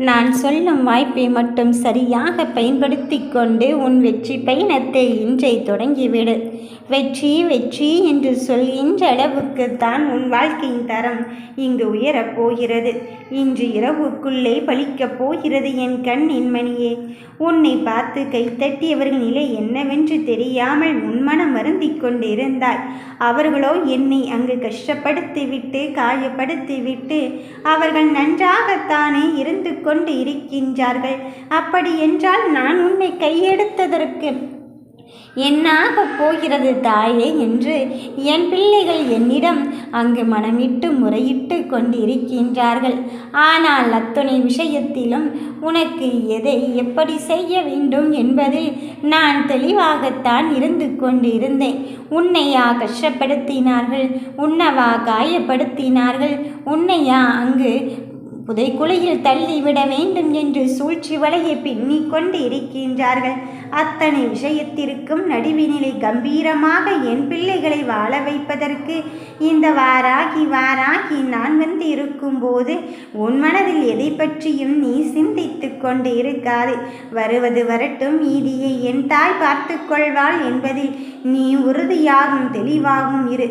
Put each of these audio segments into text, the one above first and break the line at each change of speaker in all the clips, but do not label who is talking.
நான் சொல்லும் வாய்ப்பை மட்டும் சரியாக பயன்படுத்தி கொண்டு உன் வெற்றி பயணத்தை இன்றை தொடங்கிவிடு. வெற்றி வெற்றி என்று சொல்கின்ற அளவுக்கு தான் உன் வாழ்க்கையின் தரம் இங்கு உயரப் போகிறது. இன்று இரவுக்குள்ளே பலிக்கப் போகிறது என் கண்ணின் மணியே. உன்னை பார்த்து கைத்தட்டியவர்கள் நிலை என்னவென்று தெரியாமல் உன்மனம் வருந்திக் கொண்டிருந்தாய். அவர்களோ என்னை அங்கு கஷ்டப்படுத்திவிட்டு காயப்படுத்திவிட்டு அவர்கள் நன்றாகத்தானே இருந்து கொண்டு இருக்கின்றார்கள். அப்படி என்றால் நான் உன்னை கையெடுத்ததற்கு என்னாக போகிறது தாயே என்று என் பிள்ளைகள் என்னிடம் அங்கு மனமிட்டு முறையிட்டு கொண்டிருக்கின்றார்கள். ஆனால் அத்தனை விஷயத்திலும் உனக்கு எதை எப்படி செய்ய வேண்டும் என்பதில் நான் தெளிவாகத்தான் இருந்து கொண்டிருந்தேன். உன்னையா கஷ்டப்படுத்தினார்கள்? உன்னவா காயப்படுத்தினார்கள்? உன்னையா அங்கு புதைக்குழியில் தள்ளிவிட வேண்டும் என்று சூழ்ச்சி வலையை பின்னிக் கொண்டு இருக்கின்றார்கள்? அத்தனை விஷயத்திற்கும் நடுவினிலை கம்பீரமாக என் பிள்ளைகளை வாழ வைப்பதற்கு இந்த வாராகி நான் வந்து இருக்கும்போது உன் மனதில் எதை பற்றியும் நீ சிந்தித்து கொண்டு இருக்காது. வருவது வரட்டும், மீதியை என் தாய் பார்த்து கொள்வாள் என்பதில் நீ உறுதியாகும் தெளிவாகும் இரு.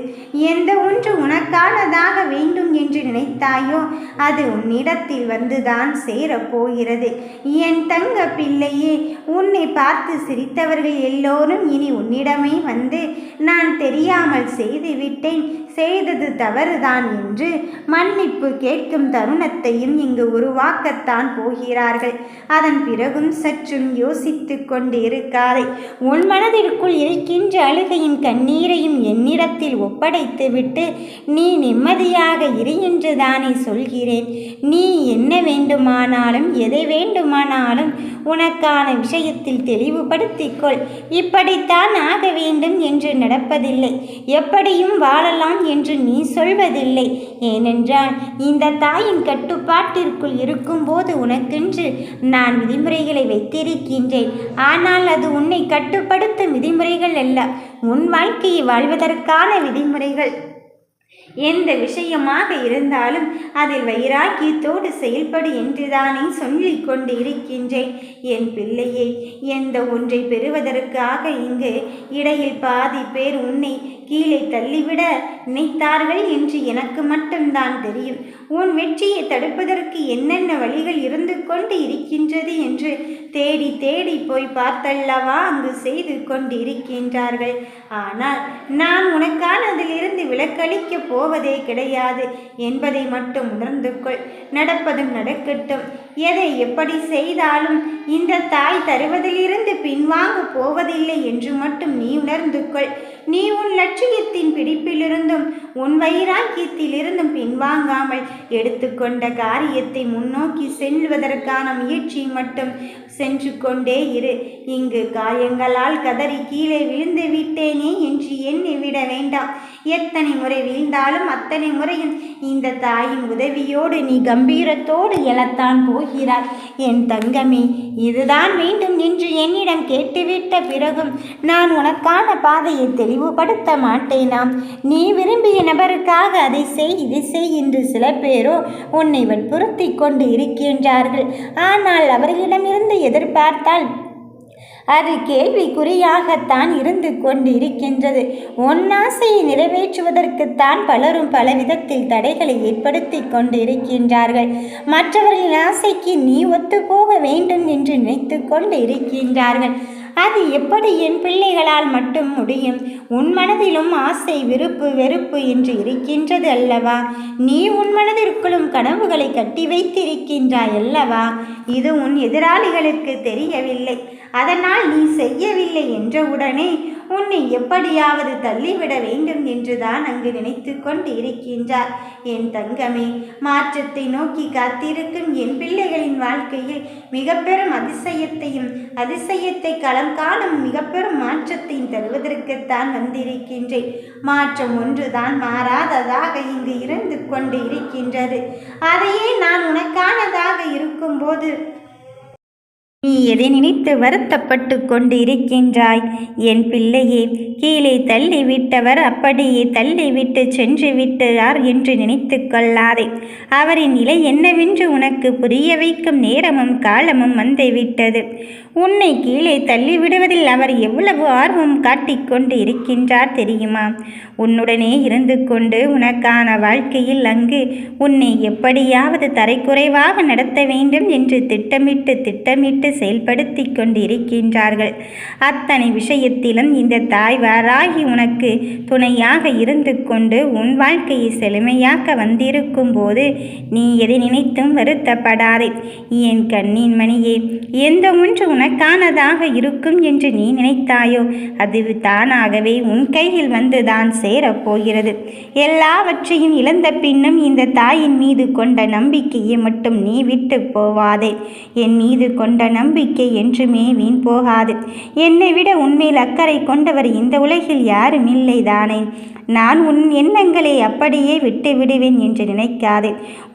எந்த ஒன்று உனக்கானதாக வேண்டும் என்று நினைத்தாயோ அது உன்னிடத்தில் வந்துதான் சேரப்போகிறது. என் தங்க பிள்ளையே, உன்னை பார்த்து சிரித்தவர்கள் எல்லோரும் இனி உன்னிடமே வந்து நான் தெரியாமல் செய்துவிட்டேன், செய்தது தவறுதான் என்று மன்னிப்பு கேட்கும் தருணத்தையும் இங்கு உருவாக்கத்தான் போகிறார்கள். அதன் பிறகும் சற்றும் யோசித்து கொண்டு இருக்காதே. உன் மனதிற்குள் இருக்கின்ற அழுகையின் கண்ணீரையும் என்னிடத்தில் ஒப்படைத்துவிட்டு நீ நிம்மதியாக இரு என்று தானே சொல்கிறேன். நீ என்ன வேண்டுமானாலும் எதை வேண்டுமானாலும் உனக்கான விஷயத்தில் தெளிவுபடுத்திக்கொள். இப்படித்தான் ஆக வேண்டும் என்று நடப்பதில்லை, எப்படியும் வாழலாம் என்று நீ சொல்வதில்லை. ஏனென்றால் இந்த தாயின் கட்டுப்பாட்டிற்குள் இருக்கும்போது உனக்கென்று நான் விதிமுறைகளை வைத்திருக்கின்றேன். ஆனால் அது உன்னை கட்டுப்படுத்தும் விதிமுறைகள் அல்ல, உன் வாழ்க்கையை வாழ்வதற்கான விதிமுறைகள். எந்த விஷயமாக இருந்தாலும் அதில் வைராக்கியத்தோடு செயல்படு என்றுதானே சொல்லிக் கொண்டு இருக்கின்றேன். என் பிள்ளையை, எந்த ஒன்றை பெறுவதற்காக இங்கு இடையில் பாதி பேர் உன்னை கீழே தள்ளிவிட நினைத்தார்கள் என்று எனக்கு மட்டும்தான் தெரியும். உன் வெற்றியை தடுப்பதற்கு என்னென்ன வழிகள் இருந்து கொண்டு இருக்கின்றது என்று தேடி தேடி போய் பார்த்தல்லவா அங்கு செய்து கொண்டு இருக்கின்றார்கள். ஆனால் நான் உனக்கானதிலிருந்து விலக்களிக்கப் போவதே கிடையாது என்பதை மட்டும் உணர்ந்து கொள். நடப்பதும் நடக்கட்டும். எதை எப்படி செய்தாலும் இந்த தாய் தருவதிலிருந்து பின்வாங்க போவதில்லை என்று மட்டும் நீ உணர்ந்து கொள். நீ உன் லட்சியத்தின் பிடிப்பிலிருந்தும் உன் வைராக்கியத்திலிருந்தும் பின்வாங்காமல் எடுத்துக்கொண்ட காரியத்தை முன்னோக்கி செல்வதற்கான முயற்சி மட்டும் சென்று கொண்டே இரு. இங்கு காயங்களால் கதறி கீழே விழுந்து விட்டேனே என்று எண்ணி விட வேண்டாம். எத்தனை முறை வீழ்ந்தாலும் அத்தனை முறையும் இந்த தாயின் உதவியோடு நீ கம்பீரத்தோடு எழத்தான் போகிறாய். என் தங்கமே, இதுதான் வேண்டும் என்று என்னிடம் கேட்டுவிட்ட பிறகும் நான் உனக்கான பாதையை தெளிவுபடுத்த மாட்டேனாம்? நீ விரும்பிய நபருக்காக அதை செய் இதை செய் என்று சில பேரோ உன்னை வற்புறுத்தி கொண்டு இருக்கின்றார்கள். ஆனால் அவர்களிடமிருந்து எதிர்பார்த்தால் அது கேள்விக்குறியாகத்தான் இருந்து கொண்டு இருக்கின்றது. உன் ஆசையை நிறைவேற்றுவதற்குத்தான் பலரும் பலவிதத்தில் தடைகளை ஏற்படுத்தி கொண்டு இருக்கின்றார்கள். மற்றவர்களின் ஆசைக்கு நீ ஒத்துப்போக வேண்டும் என்று நினைத்து கொண்டு இருக்கின்றார்கள். அது எப்படி என் பிள்ளைகளால் மட்டும் முடியும்? உன் மனதிலும் ஆசை, விருப்பு, வெறுப்பு என்று இருக்கின்றது அல்லவா? நீ உன் மனதிற்குள்ளும் கனவுகளை கட்டி வைத்திருக்கின்றாய் அல்லவா? இது உன் எதிராளிகளுக்கு தெரியவில்லை. அதனால் நீ செய்யவில்லை என்றவுடனே உன்னை எப்படியாவது தள்ளிவிட வேண்டும் என்றுதான் அங்கு நினைத்து கொண்டு இருக்கின்றார். என் தங்கமே, மாற்றத்தை நோக்கி காத்திருக்கும் என் பிள்ளைகளின் வாழ்க்கையில் மிக பெரும் அதிசயத்தை களம் காணும் மிக பெரும் மாற்றத்தையும் தருவதற்குத்தான் வந்திருக்கின்றேன். மாற்றம் ஒன்றுதான் மாறாததாக இங்கு இருந்து கொண்டு இருக்கின்றது. அதையே நான் உனக்கானதாக இருக்கும்போது நீ எதை நினைத்து வருத்தப்பட்டு கொண்டு இருக்கின்றாய்? என் பிள்ளையே, கீழே தள்ளிவிட்டவர் அப்படியே தள்ளிவிட்டு சென்று விட்டார் என்று நினைத்து கொள்ளாதே. அவரின் நிலை என்னவென்று உனக்கு புரிய வைக்கும் நேரமும் காலமும் வந்துவிட்டது. உன்னை கீழே தள்ளிவிடுவதில் அவர் எவ்வளவு ஆர்வம் காட்டிக்கொண்டு இருக்கின்றார் தெரியுமா? உன்னுடனே இருந்து கொண்டு உனக்கான வாழ்க்கையில் அங்கு உன்னை எப்படியாவது தரைக்குறைவாக நடத்த வேண்டும் என்று திட்டமிட்டு செயல்படுத்தி கொண்டு இருக்கின்றார்கள். அத்தனை விஷயத்திலும் இந்த தாய்வாராகி உனக்கு துணையாக இருந்து கொண்டு உன் வாழ்க்கையை செழுமையாக்க வந்திருக்கும் போது நீ எதை நினைத்தும் வருத்தப்படாதே. என் கண்ணின் மணியே, எந்த ஒன்று உனக்கானதாக இருக்கும் என்று நீ நினைத்தாயோ அது தானாகவே உன் கையில் வந்துதான் சேரப்போகிறது. எல்லாவற்றையும் இழந்த பின்னும் இந்த தாயின் மீது கொண்ட நம்பிக்கையை மட்டும் நீ விட்டு போவாதே. என் மீது கொண்ட நம்பிக்கை என்றுமே வீண் போகாது. என்னை விட உன்மேல் அக்கறை கொண்டவர் இந்த உலகில் யாரும் இல்லை தானே. நான் உன் எண்ணங்களை அப்படியே விட்டு விடுவேன் என்று நினைக்காதே.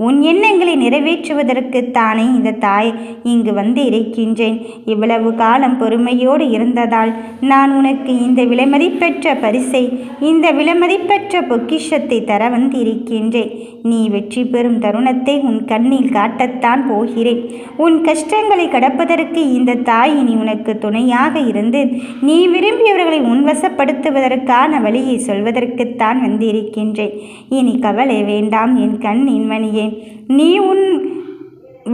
உன் எண்ணங்களை நிறைவேற்றுவதற்குத்தானே இந்த தாய் இங்கு வந்து இருக்கின்றேன். இவ்வளவு காலம் பொறுமையோடு இருந்ததால் நான் உனக்கு இந்த விலைமதிப்பெற்ற பரிசை, இந்த விலைமதிப்பெற்ற பொக்கிஷத்தை தர வந்து இருக்கின்றேன். நீ வெற்றி பெறும் தருணத்தை உன் கண்ணில் காட்டத்தான் போகிறேன். உன் கஷ்டங்களை கடப்பதற்கு இந்த தாய் இனி உனக்கு துணையாக இருந்து நீ விரும்பியவர்களை உன்வசப்படுத்துவதற்கான வழியை சொல்வதற்குத்தான் வந்திருக்கின்றேன். இனி கவலை வேண்டாம் என் கண்ணின் மணியே. நீ உன்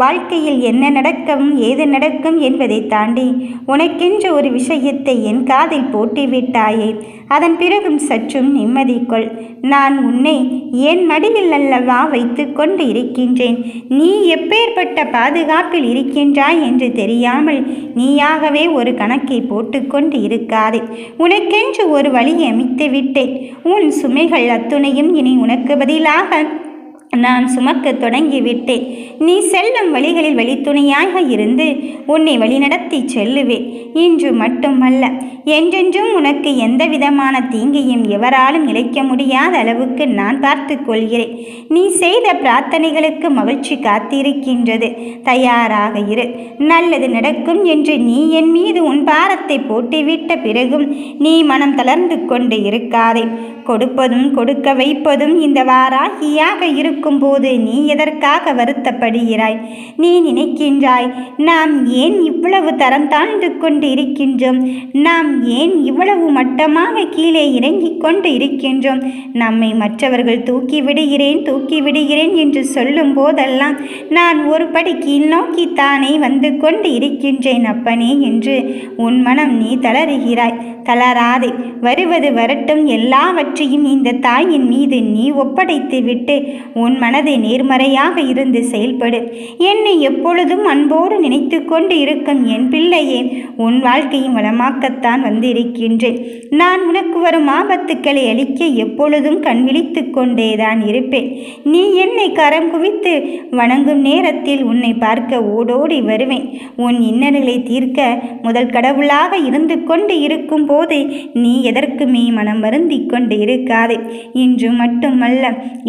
வாழ்க்கையில் என்ன நடக்கும் ஏது நடக்கும் என்பதை தாண்டி உனக்கென்று ஒரு விஷயத்தை என் காதில் போட்டுவிட்டாயே. அதன் பிறகும் சற்றும் நிம்மதி கொள். நான் உன்னை என் மடியில் அல்லவா வைத்து கொண்டு இருக்கின்றேன். நீ எப்பேற்பட்ட பாதுகாப்பில் இருக்கின்றாய் என்று தெரியாமல் நீயாகவே ஒரு கணக்கை போட்டுக்கொண்டு இருக்காதே. உனக்கென்று ஒரு வழியை அமைத்து விட்டேன். உன் சுமைகள் அத்துணையும் இனி உனக்கு பதிலாக நான் சுமக்க தொடங்கிவிட்டேன். நீ செல்லும் வழிகளில் வழித்துணையாக இருந்து உன்னை வழிநடத்தி செல்லுவேன். இன்று மட்டுமல்ல, என்றென்றும் உனக்கு எந்த விதமான தீங்கையும் எவராலும் இழைக்க முடியாத அளவுக்கு நான் பார்த்து கொள்கிறேன். நீ செய்த பிரார்த்தனைகளுக்கு மகிழ்ச்சி காத்திருக்கின்றது. தயாராக இரு. நல்லது நடக்கும் என்று நீ என் மீது உன் பாரத்தை போட்டுவிட்ட பிறகும் நீ மனம் தளர்ந்து கொண்டு இருக்காதே. கொடுப்பதும் கொடுக்க வைப்பதும் இந்த வாராகியாக இருக்கும்போது நீ எதற்காக வருத்தப்படுகிறாய்? நீ நினைக்கின்றாய், நாம் ஏன் இவ்வளவு தரம் தாழ்ந்து கொண்டு இருக்கின்றோம்? நாம் ஏன் இவ்வளவு மட்டமாக கீழே இறங்கிக் கொண்டு இருக்கின்றோம்? நம்மை மற்றவர்கள் தூக்கி விடுகிறேன் என்று சொல்லும் போதெல்லாம் நான் ஒரு படி கீழ் நோக்கித்தானே வந்து கொண்டு இருக்கின்றேன் அப்பனே என்று உன் மனம் நீ தளறுகிறாய். தளராதே. வருவது வரட்டும். எல்லாவற்றையும் இந்த தாயின் மீது நீ ஒப்படைத்து விட்டு உன் மனதை நேர்மறையாக இருந்து செயல்படு. என்னை எப்பொழுதும் அன்போடு நினைத்து கொண்டு இருக்கும் என் பிள்ளையே, உன் வாழ்க்கையும் வளமாக்கத்தான் வந்திருக்கின்றேன். நான் உனக்கு வரும் ஆபத்துக்களை அளிக்க எப்பொழுதும் கண் விழித்து கொண்டேதான் இருப்பேன். நீ என்னை கரம் குவித்து வணங்கும் நேரத்தில் உன்னை பார்க்க ஓடோடி வருவேன். உன் இன்னல்களை தீர்க்க முதல் கடவுளாக இருந்து கொண்டு இருக்கும் போது நீ எதற்குமே மனம் வருந்தி கொண்டு இருக்காதே. இன்று மட்டுமல்ல,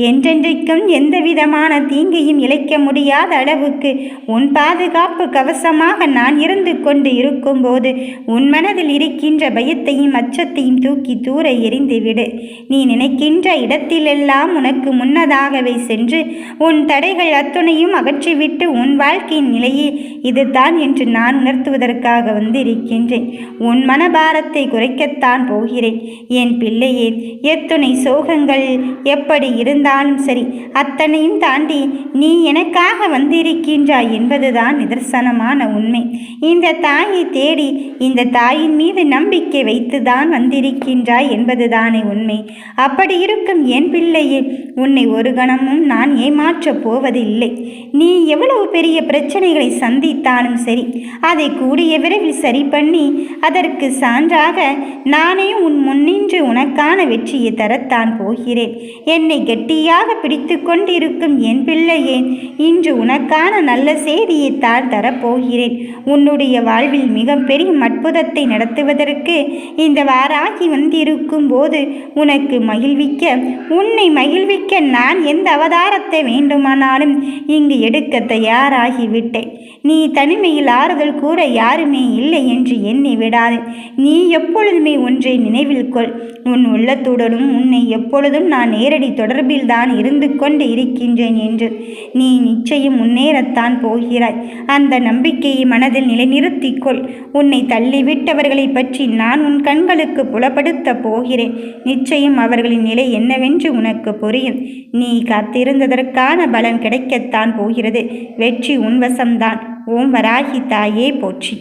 என்றென்றைக்கும் எந்த விதமான தீங்கையும் இழைக்க முடியாத அளவுக்கு உன் பாதுகாப்பு கவசமாக நான் இருந்து கொண்டு இருக்கும் போது உன் மனதில் இருக்கின்ற பயத்தையும் அச்சத்தையும் தூக்கி தூர எறிந்துவிடு. நீ நினைக்கின்ற இடத்திலெல்லாம் உனக்கு முன்னதாகவே சென்று உன் தடைகள் அத்துணையும் அகற்றிவிட்டு உன் வாழ்க்கையின் நிலையே இதுதான் என்று நான் உணர்த்துவதற்காக வந்திருக்கின்றேன். உன் மனபாரத்தை குறைக்கத்தான் போகிறேன். என் பிள்ளையே, எத்துணை சோகங்கள் எப்படி இருந்தாலும் சரி, அத்தனையும் தாண்டி நீ எனக்காக வந்திருக்கின்றாய் என்பதுதான் நிதர்சனமான உண்மை. இந்த தாயை தேடி இந்த தாயின் மீது நம்பிக்கை வைத்துதான் வந்திருக்கின்றாய் என்பதுதானே உண்மை. அப்படி இருக்கும் என் பிள்ளையே, உன்னை ஒரு கணமும் நான் ஏமாற்றப் போவதில்லை. நீ எவ்வளவு பெரிய பிரச்சனைகளை சந்தித்தாலும் சரி, அதை கூடிய விரைவில் சரி பண்ணி அதற்கு சான்றாக நானே உன் முன்னின்று உனக்கான வெற்றியை தரத்தான் போகிறேன். என்னை கெட்டியாக பிடித்து கொண்டிருக்கும் என் பிள்ளையே, இன்று உனக்கான நல்ல செய்தியைத்தான் தரப்போகிறேன். உன்னுடைய வாழ்வில் மிகப்பெரிய அற்புதத்தை நடத்துவதற்கு இந்த வாராகி வந்திருக்கும் போது உனக்கு உன்னை மகிழ்விக்க நான் எந்த அவதாரத்தை வேண்டுமானாலும் இங்கு எடுக்க தயாராகிவிட்டேன். நீ தனிமையில் ஆறுதல் கூற யாருமே இல்லை என்று எண்ணி விடாது. நீ எப்பொழுதுமே ஒன்றை நினைவில் கொள். உன் உள்ளத்துடனும் உன்னை எப்பொழுதும் நான் நேரடி தொடர்பில் தான் இருந்து கொண்டு இருக்கின்றேன் என்று. நீ நிச்சயம் முன்னேறத்தான் போகிறாய். அந்த நம்பிக்கையை மனதில் நிலைநிறுத்திக்கொள். உன்னை தள்ளிவிட்டவர்களை பற்றி நான் உன் கண்களுக்கு புலப்படுத்த போகிறேன். நிச்சயம் அவர்களின் நிலை என்னவென்று உனக்கு புரியும். நீ காத்திருந்ததற்கான பலன் கிடைக்கத்தான் போகிறது. வெற்றி உன்வசம்தான். ஓம் வராகி தாயே போற்றி.